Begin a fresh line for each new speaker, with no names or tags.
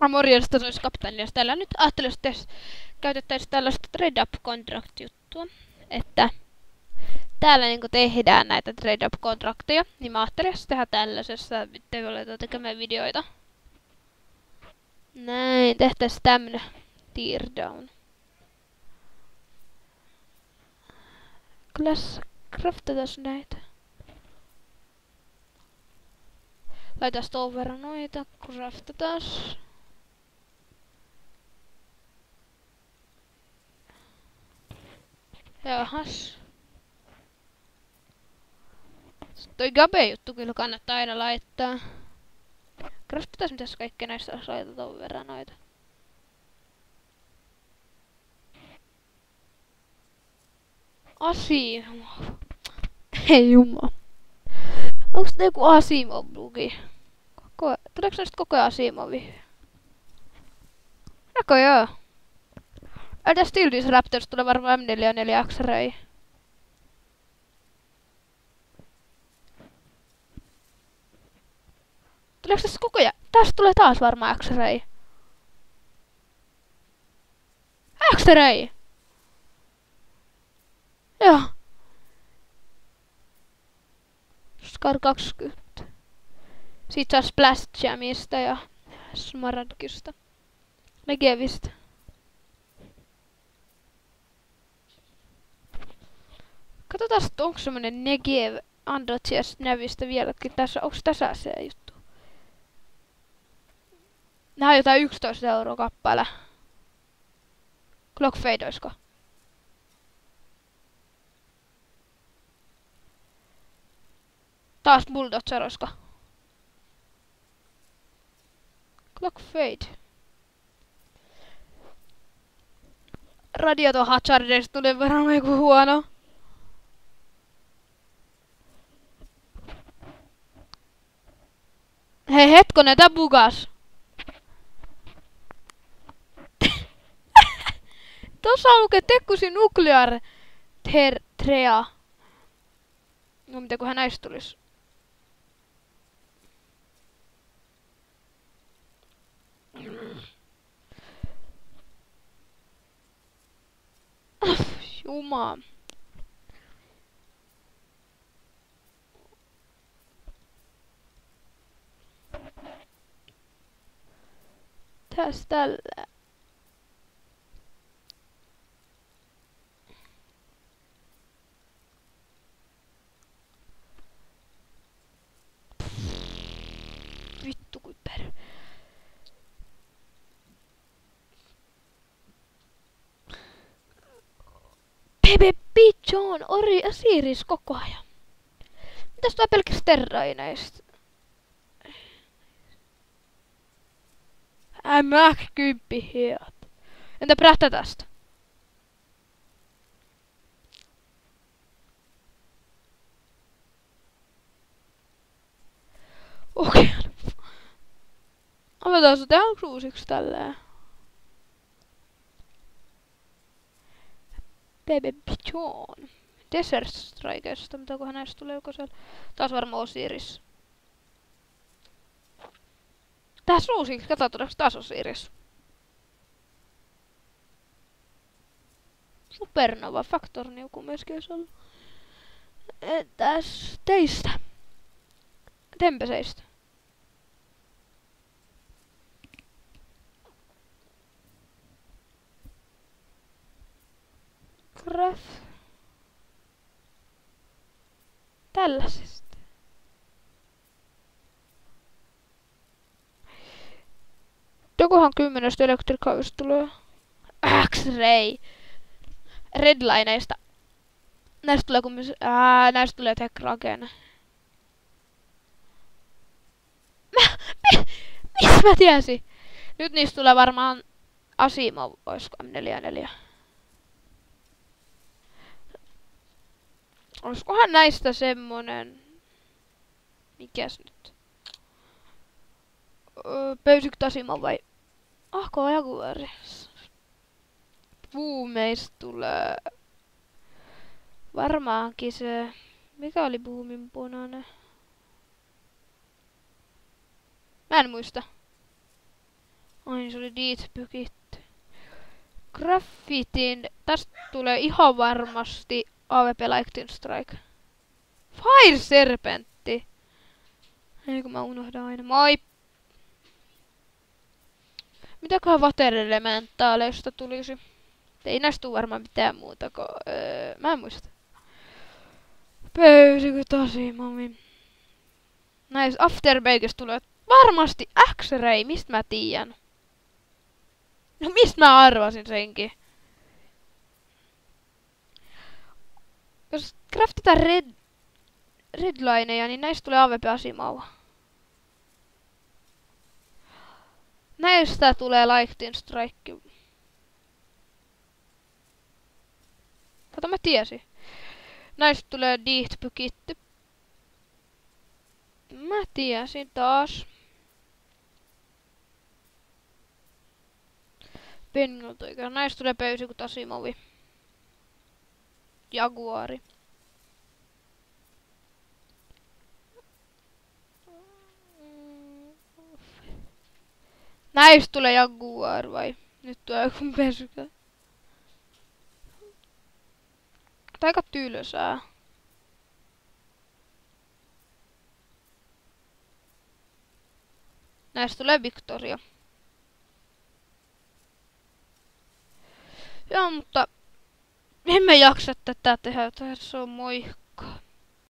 Morjesta, se olisi kapteeni. Jos täällä nyt ajattelisi, että käytettäisiin tällaista trade up contract juttua, että täällä niinku tehdään näitä trade up kontrakteja, niin mä ajattelin tehdä tällaisessa, ettei ole tekemään videoita. Näin, tehtäisiin tämmönen teardown. Class, craftatais näitä. Laitais tuon verran noita, craftatais. Jahas. Toi Gabe-juttu kyllä kannattaa aina laittaa. Craftatais mitäs kaikkea näistä olisi laittaa tuon verran noita. Asimov. Ei jumala. Onks tää joku Asimov-bugi? Tuleeko näistä koko ajan Asimovi? Näköjään. Tästä Steel Disruptors tulee varmaan M44 X-Ray. Tuleeko tässä koko ajan? Tästä tulee taas varmaan X-Ray. X-Ray! Joo. Scar 20. Siitä saa Splash Jamista ja Smaragdista. Negevistä. Katsotaan, onko semmonen Negev Androtias Navista vieläkin tässä. Onko tässä se juttu? Nää on jotain 11 € kappale. Clockfade oisko? Taas Bulldozer oisko? Clockfade. Radiator Hazardista tuli varmaan joku huono. Hei hetkonen, tää bugas. Tossa lukee Tekkusi Nuclear Trea. No mitä kunhan näistä tulis? Jumala. Tässä tällä. Vittu kui per. Pepe Pigeon, Ori ja Siiris koko ajan. Mitäs tulee pelkästään terraineista? Mac 10 hiat. Entä prähtä tästä? Okei. Aletaan se tehdä uusiksi tälleen. Baby Pigeon. Desert Strikesta, mitä kohan näistä tulee joko siellä. Taas varmaan Osiris. Tässä uusiksi, katsotaan tuleeko taas Osiris. Supernova Factor joku myöskin olisi ollut. Entäs teistä? Tempeseistä. Graf. Tällaisesta. Jokohan 10 Electric tulee. X-Ray. Redlineista. Näistä tulee näistä tulee Tekragen. Missä mä tiesin? Nyt niistä tulee varmaan Asimov, oisko M44. Olisikohan näistä semmonen. Mikäs nyt? Pöysikö Asimov vai? Ahko Jaguari? Boomeista tulee. Varmaankin se. Mikä oli Boomin punainen? Mä en muista. Ai se oli Deathbykit. Graffitin. Tästä tulee ihan varmasti AWP Lightning Strike. Fire Serpentti. Ei kun mä unohdan aina. Moi! Mitäköhän Water Elementaaleista tulisi? Ei näistä tuu varmaan mitään muuta kuin... mä en muista. Pöysikö tosi mami. Näistä Afterbakeista tulee varmasti X-Ray. Mistä mä tiedän? No mistä mä arvasin senkin? Jos craftetaan redlineja, niin näistä tulee AWP Asimaua. Näistä tulee Lightning Strike. Kato, mä tiesin. Näistä tulee Deathbykit. Mä tiesin taas. Pengotoika. Näistä tulee Pöysikut Asimovi. Jaguari. Näistä tulee Jaguar vai? Nyt tulee joku peskä. Tää aika tylsää. Näistä tulee Victoria. Joo, mutta emme jaksa tätä tehdä. Se on moikka.